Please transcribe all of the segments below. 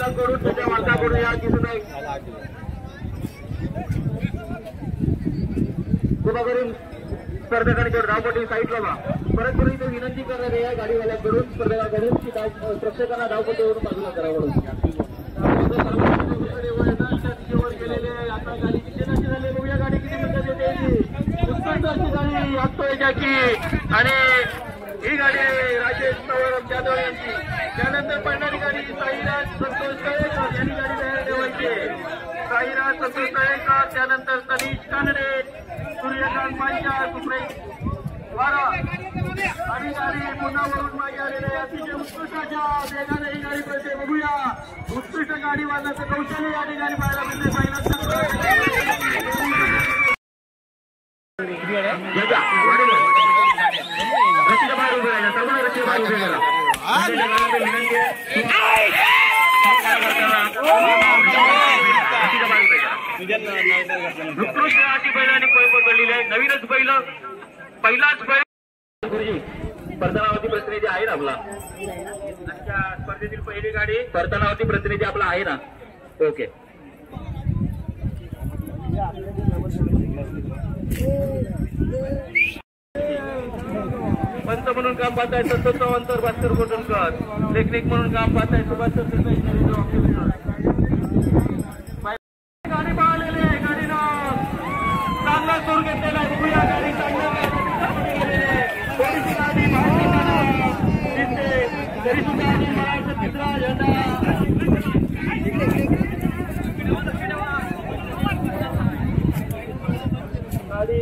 चालकाकडून त्याच्या मालकाकडून या दिसून आहे कृपा करून स्पर्धकांकडे धावपट्टी साईडला वा परत करून इथे विनंती करण्यात या गाडीवाल्याकडून स्पर्धकाकडून की प्रेक्षकांना धावपट्टीवरून बाजूला करावं गेलेले आता गाडी किती नशी झाली बघूया गाडी किती मिनिटात येते उत्कृष्ट अशी गाडी असतोय ज्याची आणि ही गाडी राजेश नवरम जाधव यांची त्यानंतर पडणारी गाडी साईराज संतोष तळेकर यांनी गाडी तयार ठेवायची साईराज संतोष तळेकर त्यानंतर तनिष कानडे सूर्यकांत पांचाळ सुप्रे वारा आणि गाडी पुन्हा वरून मागे आलेले अतिशय उत्कृष्टाच्या वेगाने ही गाडी पळते बघूया उत्कृष्ट गाडी वाजण्याचं कौशल्य या ठिकाणी पाहायला मिळते साईराज रस्त्याच्या बाहेर उभे राहिला सर्व रस्त्याच्या बाहेर उभे राहिला उत्कृष्ट अशी बैलांनी पकडलेली आहे नवीनच बैल पहिलाच बैल गुरुजी स्पर्धनावरती प्रतिनिधी आहे ना आपला आजच्या स्पर्धेतील पहिली गाडी स्पर्धनावरती प्रतिनिधी आपला आहे ना ओके पंत म्हणून काम पाहताय सतत अंतर 72 कोटणकर टेक्निक म्हणून काम पाहताय सुभाष गाडी पाहिलेली आहे गाडीनं चांगला सूर घेतलेला आहे बघूया गाडी तरी सुद्धा तिसरा झेंडा गाडी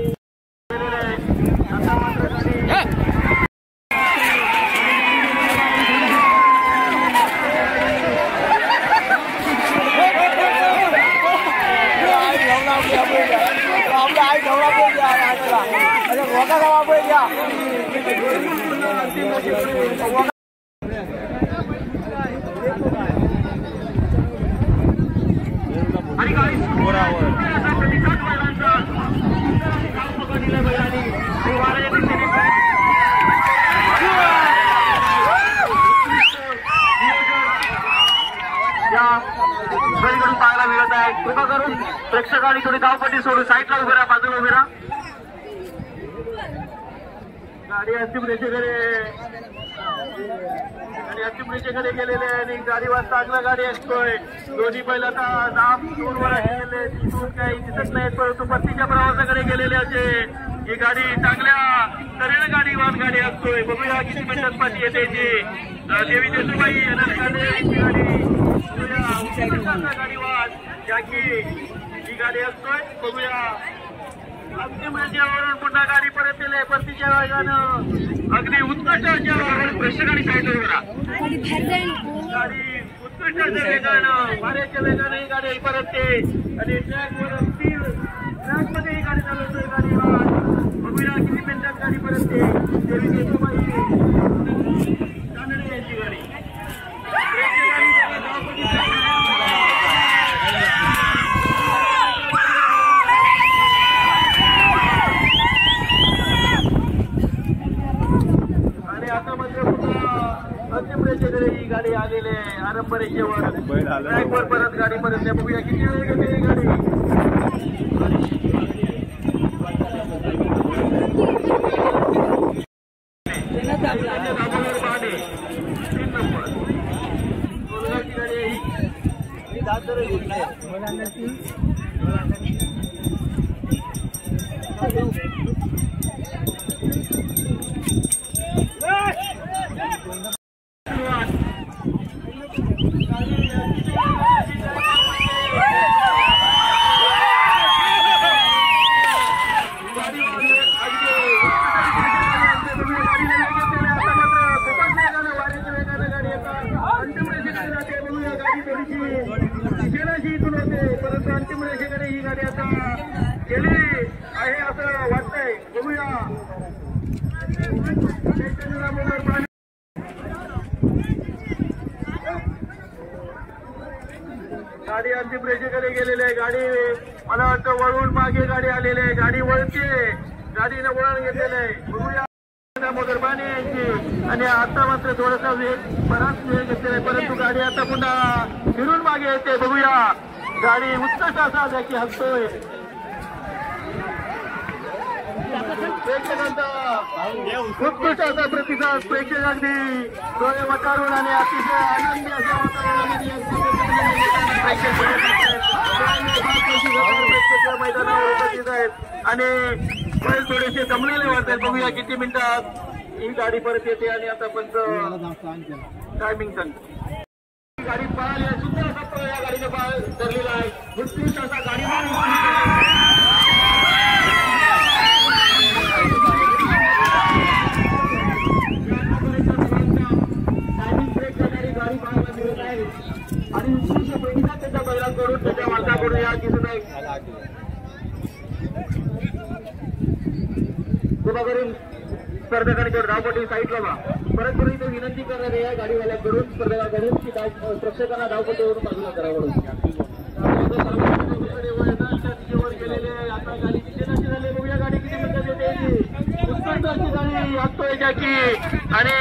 आणि गाडी प्रतिसाद बैलांचा पकडलेल्या बैलांनी आणि वाऱ्याच्या दिशेने या बैलकडून पाहायला मिळत आहे कृपा करून प्रेक्षकांनी थोडी धावपट्टी सोडून साईडला उभे राहा बाजूला उभे राहा गाडी अंतिम रेषेकडे गेलेले आणि गाडीवर चांगला गाडी असतोय दोन्ही बैल आता दाब दूरवर गेलेले तिथून काही दिसत नाहीत परंतु पत्तीच्या प्रवासाकडे गेलेले असे ही गाडी चांगल्या तऱ्हेने गाडी असतोय बघूया किती मिनिटात पाठी येते देवी देसूबाई गाडी वाद ज्याची ही गाडी असतोय बघूया अंतिम रेषेवरून पुन्हा गाडी परत येते परतीच्या वेगानं अगदी उत्कृष्ट प्रेक्षकांनी साईडला गाडी उत्कृष्टाच्या वेगानं वाऱ्याच्या वेगानं ही गाडी परत येते आणि ट्रॅकमध्ये ही गाडी चालवतोय गाडी बघूया किती मिनिटात गाडी परत येते देवी देसूबाई कानडे यांची गाडी अंतिम रेषेकडे ही गाडी आलेली आहे आरंभ रेषेवर ट्रॅकवर परत गाडी परत बघूया किती वेळ घेते ही गाडी परंतु अंतिम रेषेकडे ही गाडी आता गेली आहे असं वाटतंय बघूया गाडी अंतिम रेषेकडे गेलेली आहे गाडी मला वाटतं वळून मागे गाडी आलेली आहे गाडी वळते गाडीने वळण घेतलेलं आहे बघूया दामोदर बाणे यांची आणि आता मात्र थोडासा बराच वेळ घेतलेला आहे, परंतु गाडी आता पुन्हा फिरून मागे येते. बघूया गाडी उत्कर्ष असा जॅकी हसतोय. उत्कृष्ट असा प्रतिसाद प्रेक्षक अगदी डोळे वटारून आणि अतिशय आनंदी अशा वातावरणामध्ये मैदानावर उपस्थित आहेत आणि थोडेसे दमलेले वाटतात. बघूया किती मिनिटात ही गाडी परत येते आणि आता पण टायमिंग सांगतो. गाडी पळाली आहे, सुंदर असा पळ या गाडीने धरलेला आहे. उत्कृष्ट असा गाडी आणि उत्कृष्ट प्रतिसाद त्याच्या बैलांकडून त्याच्या मालकाकडून या दिसत आहे. स्पर्धकांकडे धावपट्टी साईडला वा परत परत इथे विनंती करणार आहे या गाडीवाल्याकडून स्पर्धकाकडून की प्रेक्षकांना धावपट्टीवरून बाजूला करावं. गेलेले आता गाडी किती नशी झाली. बघूया गाडी किती मिनिटात येते. उत्कृष्ट अशी गाडी असतोय जॅकी आणि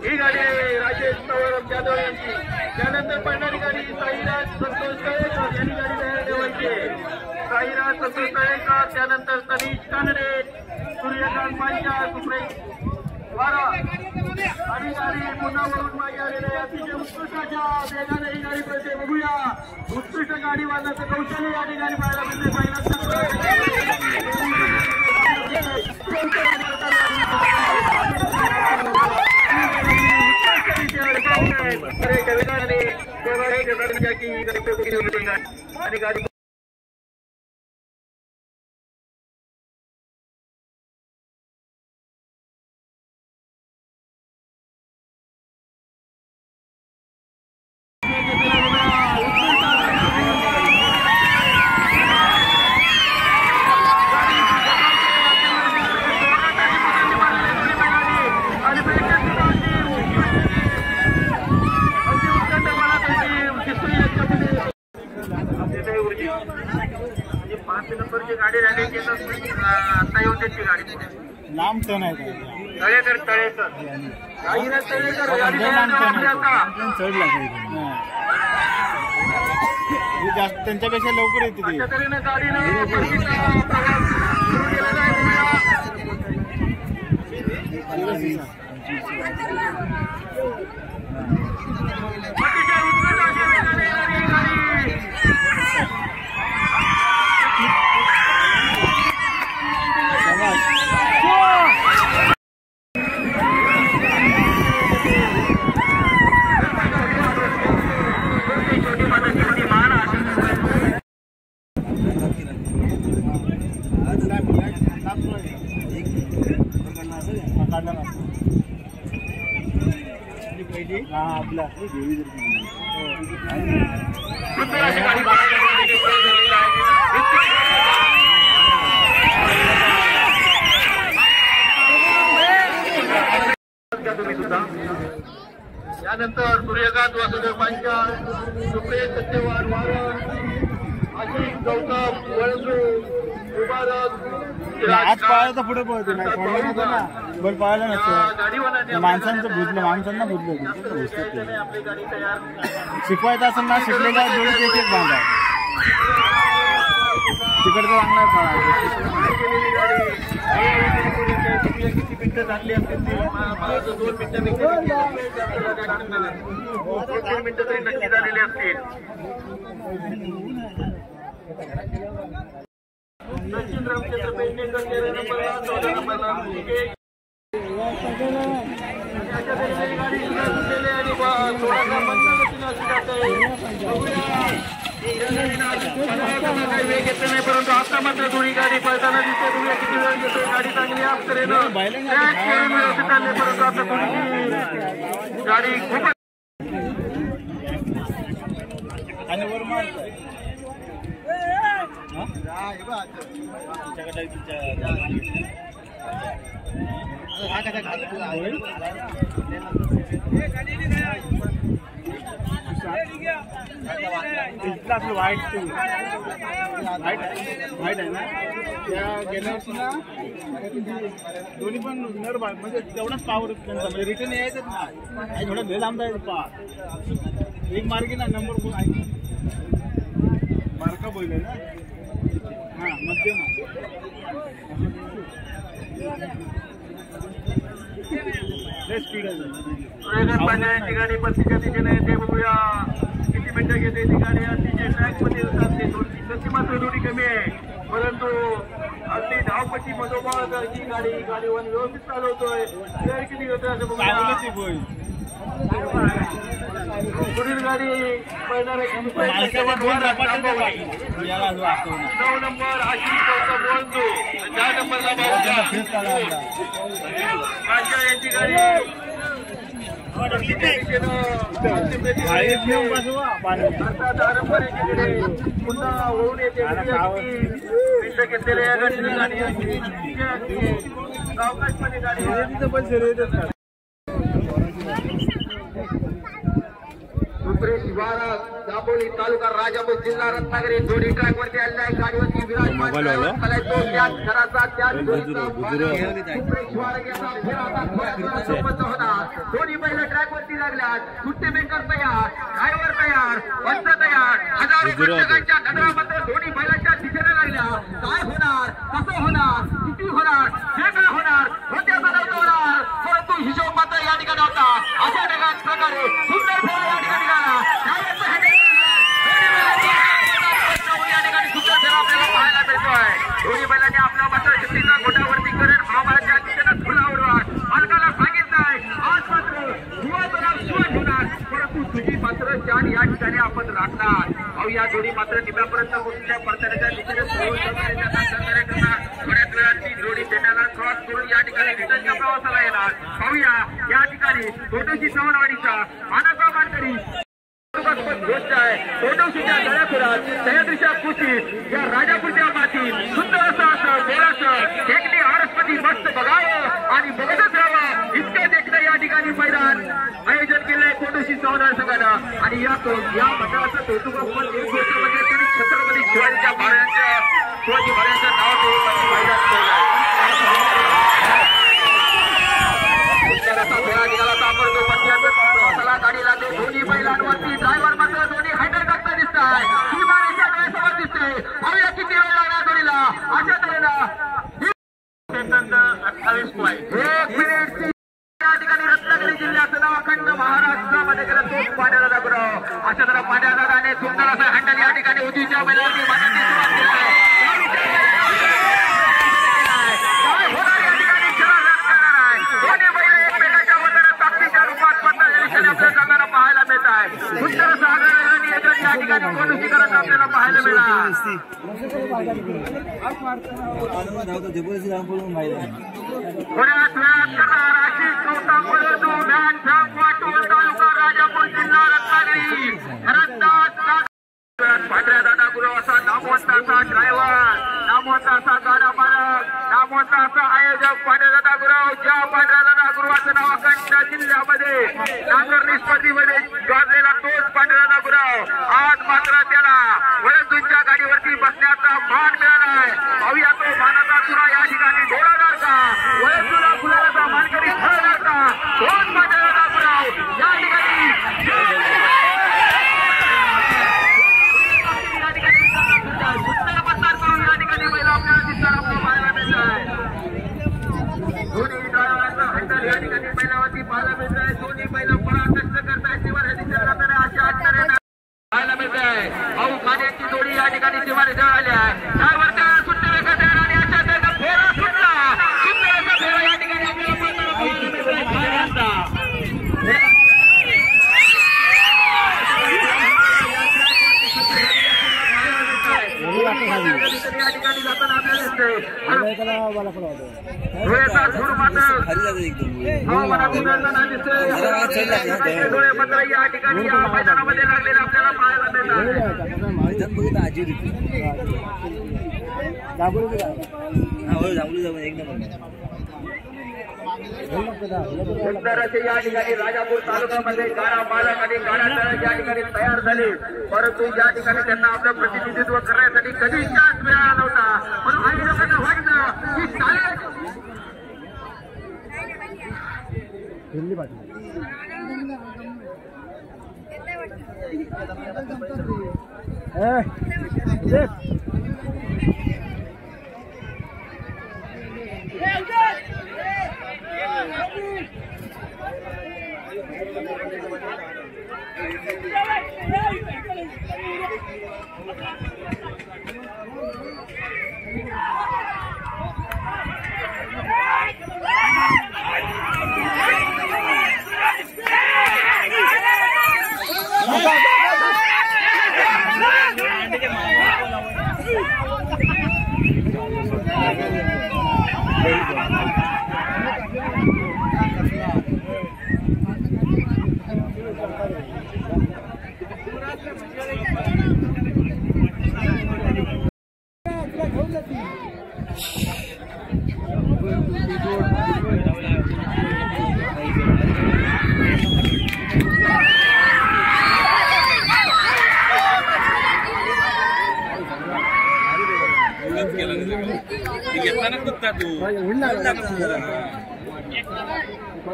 ही गाडी राजेश नवरम जाधव यांची. त्यानंतर पडणारी गाडी साईराज संतोष तळेकर यांनी गाडी तयार ठेवायची. साईराज संतोष तळेकर, त्यानंतर तनीश कानडे, सूर्यकांत पांचाळ, सुप्रेश वारा आणि गाडी पुन्हा वरून मागे आलेली आहे. अतिशय उत्कृष्ट अशा वेगाने ही गाडी पळते. बघूया उत्कृष्ट गाडी वाजण्याचं कौशल्य या ठिकाणी पाहायला मिळते. आणि गाडी गाडी रॅली आता येऊन त्याची गाडी लांब टन आहे तळेकर तळेकर जास्त त्यांच्यापेक्षा लवकर येते अशा तऱ्हेने गाडीनं प्रवास सुरू केलेला आहे. आपला तुम्ही सुद्धा. यानंतर सूर्यकांत वासुदेव पांचाळ, सुप्रेश सत्यवान वारण, आशिष गौतम वळसू, आज पाहायला पुढे पळतो नाही पडलं ना बल पाहायला नसतं. माणसांना बुजलं शिकवायचं असेल ना शिकलेला जोडीत एक एक बांधा तिकडचं चांगला किती मिनिटं झाली असतील 2 मिनिटं तरी नक्की झालेली असतील. सचिन रामचंद्र पेडणेकर 13 नंबरला, 14 नंबरला अशा तऱ्हेने गाडी सुटलेली आणि थोडासा मंदगतीने अशी जात आहे. काही वेग घेतला नाही परंतु आता मात्र दोन्ही गाडी पळताना दिसते. बघूया किती वेळ घेतो. गाडी चांगली अक्षरेनं व्यवस्थित आले परंतु आता थोडीशी गाडी खूप इथलं आपलं व्हाईट आहे ना त्या गेल्या वर्षी ना दोन्ही पण नर म्हणजे तेवढाच पावर त्यांचा म्हणजे रिटर्न यायचंच ना आणि थोडा भेल आमचा पा एक मार्गी ना नंबर कोण आहे मार्का बोलले ना हां मध्यम स्पीड आहे ठिकाणी पत्तीच्या दिशेने ते बघूया किती मिनिटं घेते ती गाडी अतिशय ट्रॅकमध्ये होतात ते गती मात्र थोडी कमी आहे परंतु अगदी धावपट्टी मधोमध ही गाडी वन व्यवस्थित चालवतोय वेळ किती होतोय असं बघूया पुढील गाडी पळणार 9 नंबर आशिष बोलतो 4 नंबरला यांची गाडी पुन्हा होऊन येते घेतलेल्या या गाडी अवकाशमध्ये गाडी शिवारा दापोली तालुका राजापूर जिल्हा रत्नागिरी जोडी ट्रॅक वरती आलेला आहे गाडीवरती विराजमान दोन्ही पहिल्या ट्रॅक वरती लागल्यात सुट्टे मेकर तयार ड्रायव्हर तयार पंच तयार हजारो पंचकांच्या गजरामध्ये दोन्ही बैलांच्या दिशेने लागल्या काय होणार कसं होणार किती होणार जे काय होणार होत्याचा नव्हतं होणार परंतु हिशोब मात्र या ठिकाणी होता अशा प्रकारे सुंदर फेरा या ठिकाणी आपल्याला पाहायला मिळतोय दोन्ही बैलांनी आपला मात्र शक्तीचा गोटावरती करून हवामानाच्या दिशेनं खुला उडवत मालकाला सांगितलंय आज मात्र शिवाय होणार परंतु तुझी मात्र जान या ठिकाणी आपण राखणार अहो या जोडी मात्र निम्यापर्यंत पोहोचल्या परतण्याच्या दिशेने थोड्याच वेळात ती जोडी पेट्याला क्रॉस करून या ठिकाणी रिटर्नच्या प्रवासाला येणार पाहूया या ठिकाणी छोटीशी सवणवाडीचा मानाचा मानकरी गोष्ट आहे फोटोशीच्या गळ्यापुरात सह्याद्रीच्या कुशीत या राजापूरच्या मातीत सुंदर असं बोराचं टेकडी आरसपती मस्त बघावं आणि बघतच राहावं इतकं देखणं या ठिकाणी मैदान आयोजन केलंय फोटोशी सवनार संघानं आणि या मंडळाचं कौतुक एक गोष्ट म्हणजे त्यांनी छत्रपती शिवाजी महाराजांच्या नावाचं मैदान केलंय फेरा निघाला ताबडतोब प्रवासाला गाडी लागते दोन्ही बैलांवरती ड्रायव्हर मात्र दोन्ही हँडल टाकता दिसत आहे सीमारेषा डोळ्यासमोर दिसते पाहूया किती वेळ लागणार जोडीला अशा तऱ्हेला 28 पॉईंट 1 मिनिट या ठिकाणी रत्नागिरी जिल्ह्याचं नाव अखंड महाराष्ट्रामध्ये गेलं तोच पांड्याला दाखवलं अशा तऱ्हा पांड्या दादाने सुंदर असं हँडल या ठिकाणी उजवीच्या बैलावरती मारण्याची सुरुवात केली आहे काय होणार या ठिकाणी दोन्ही बैल एकमेकाच्या वतीने ताकदीच्या रूपात आपल्या संघाला पाहायला मिळत आहे सुंदर असं आगळं नियोजन या ठिकाणी कोणती करत आपल्याला पाहायला मिळणार थोड्याच वेळात करणार आशिष गौतम बळवंत मॅन फ्रॉम वाटूर तालुका राजापूर जिल्हा रत्नागिरी पांढऱ्या दादा गुरव असा नामवंत असा ड्रायव्हर नामवंत असा गाडा मालक नामवंत असा आयोजक पांढऱ्या दादा गुरव ज्या पांढऱ्या दादा गुरुवाचं नाव अखंड जिल्ह्यामध्ये नांगरणी स्पर्धेमध्ये गाजलेला तोच पांढऱ्या दादा गुरव आज मात्र त्याला वळंदूंच्या गाडीवरती बसण्याचा मान मिळालाय पाहूया तो मानाचा तुरा या ठिकाणी डोळाणार का वळंदूला फुलाचा मानकरी ठरवणार का तोच पांढऱ्या दादा गुरव या ठिकाणी सुंदर प्रचार करून या ठिकाणी महिला आपल्याला दिसताना पाहायला मिळत आहे दोन्ही ड्रायव्हरांचा हँडल या ठिकाणी महिलावरती पाहायला मिळत आहे दोन्ही महिला बरा कष्ट करतायत शिवाय दिसत जाताना अशा तऱ्हेने पाहायला मिळत आहे भाऊ खाण्याची जोडी या ठिकाणी शिवाय आली आहे ड्रायव्हर तयार सुट्टे वेगळं तयार आणि अशा तऱ्हेने फेरा सुटला सुंदर असा फेरा या ठिकाणी आपल्याला पाहताना पाहायला मिळत आहे पायऱ्यांचा या ठिकाणी जाताना आपल्याला दिसते डोळ्याचा धूर मात्र हवामानातून दिसते डोळे मात्र या ठिकाणी या मैदानामध्ये लागलेले आपल्याला पाहायला मिळतात सुंदर असे या ठिकाणी राजापूर तालुक्यामध्ये गाडा मालक आणि गाडा चालक या ठिकाणी तयार झाले, परंतु या ठिकाणी त्यांना आपलं प्रतिनिधित्व करण्यासाठी कधी चान्स मिळाला नव्हता. म्हणून काही लोकांना वाटतं की चालक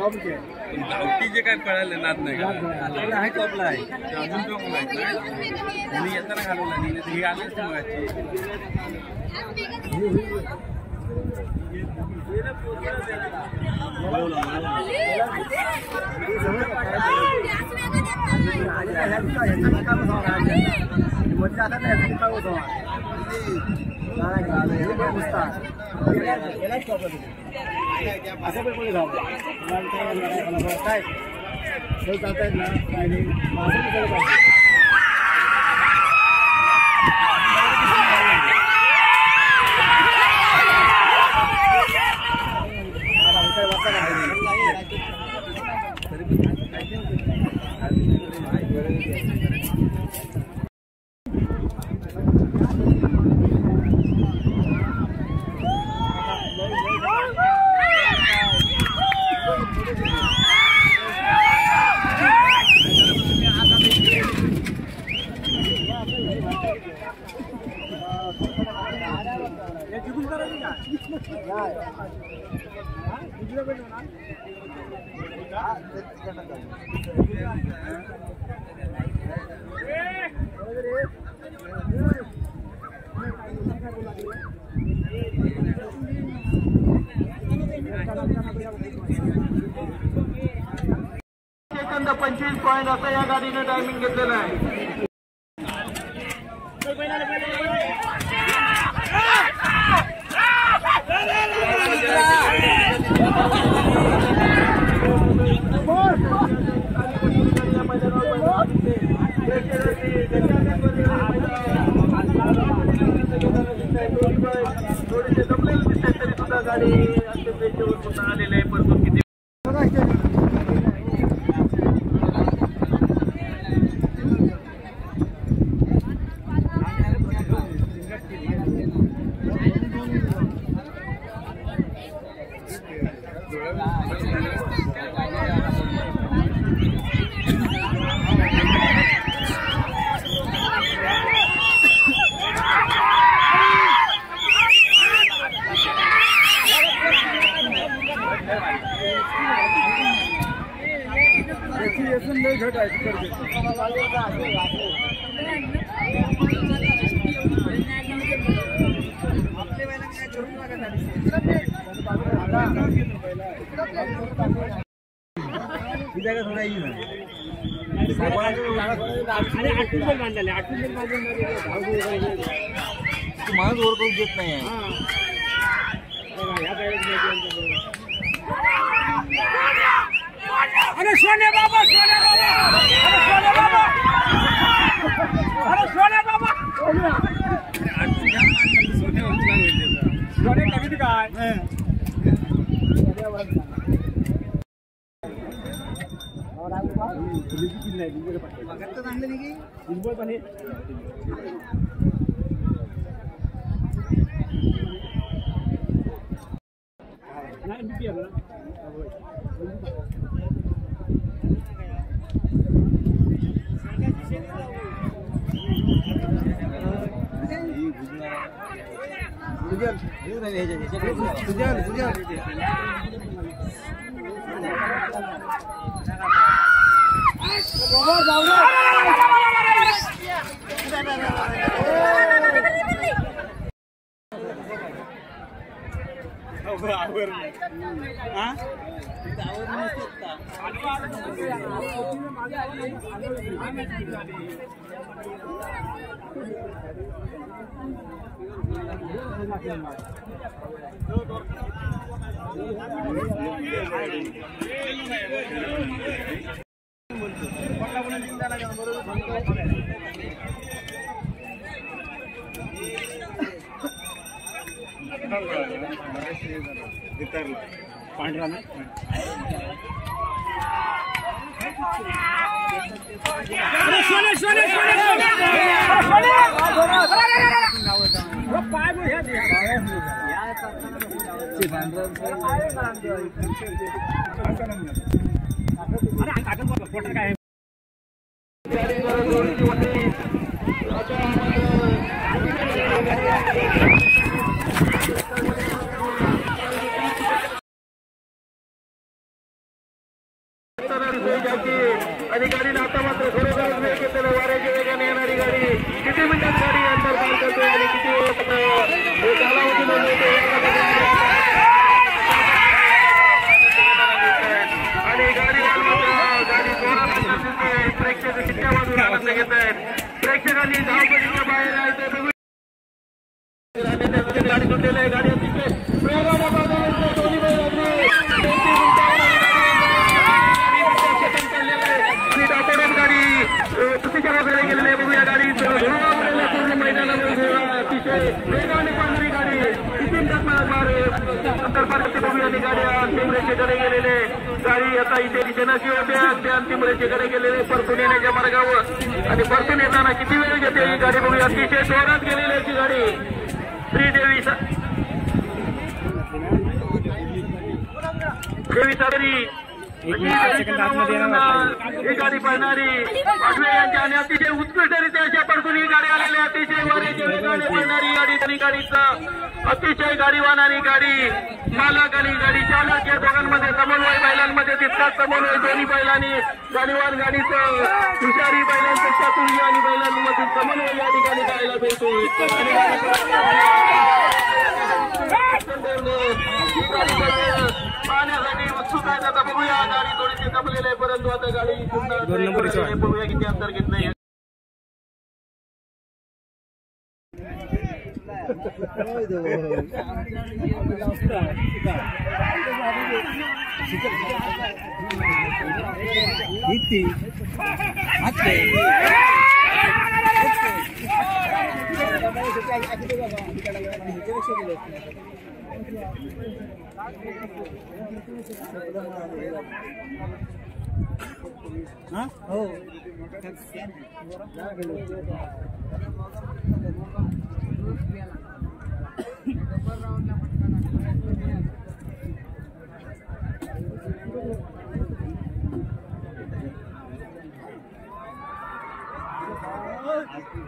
गावठी काय पळाले नाद नाही आहे टॉपला आहे अजून टॉपला आहे येताना घालवला नाही हे आलेच मगाची असं पण कोणी जाऊ काय जातायत ना आणि सेकंद 25 पॉईंट असं या गाडीने टायमिंग घेतलेलं आहे. थोडेसे दमलेले दिसतात तरी सुद्धा गाडी अंतिम रेषेवर पुन्हा आलेले आहे. परंतु किती माणूस वर करून देत नाही अरे सोने बाबा सोने बाबा अरे सोने बाबा अरे सोने बाबा सोने कधी काय नाही पांढरा ना अधिकारी आता मात्र खरोखरच वेळ घेतलेला वाऱ्याच्या वेगाने येणारी गाडी किती मिनिटात गाडी अंतर पार करते आणि किती कालावधी नोंदवते आणि गाडी प्रेक्षक कितक्या बाजूला आनंद घेत आहेत. प्रेक्षकांनी धावपट्टीच्या बाहेर आहे गाडी सुटलेली आहे. गाडी गेलेले बघूया गाडी पूर्ण मैदानामध्ये अतिशय वेगाने पाहणारी गाडी किती अंतर पार करते बघूया. गाडी अंतिम रेषेकडे गेलेले गाडी आता इथे जनाची होते ते अंतिम रेषेकडे गेलेले परतून येण्याच्या मार्गावर आणि परतून येताना किती वेळ घेते ही गाडी बघूया. अतिशय जोरात गेलेली आहे गाडी. श्रीदेवी सागरी ही गाडी पाहणारी आठवे यांच्या आणि अतिशय उत्कृष्टरित्या अशा पडून ही गाडी आलेली अतिशय वाऱ्याच्या वेगाने पडणारी गाडी गाडीचा अतिशय गाडीवान आणि गाडी मालक आणि गाडी चालक या दोघांमध्ये समन्वय बैलांमध्ये तितकाच समन्वय दोन्ही बैलांनी गाडीवान गाडीचं हुशारी बैलांचं चातुर्य आणि बैलांमधील समन्वय या ठिकाणी पाहायला मिळतो. पाहण्यासाठी उत्सुक आहेत. आता बघूया गाडी थोडीशी जमलेली आहे परंतु आता गाडी बघूया किती अंतर घेत नाही. हो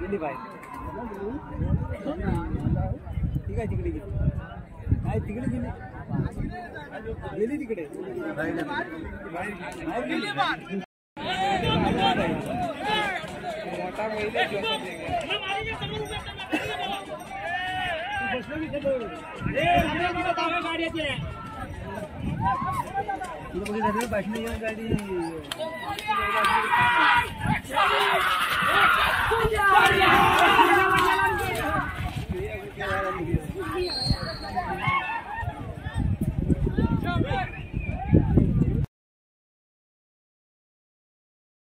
गेली बाय ठीक आहे तिकडे गेली काय तिकडे गेली गेली तिकडे मोठा भाषण गाडी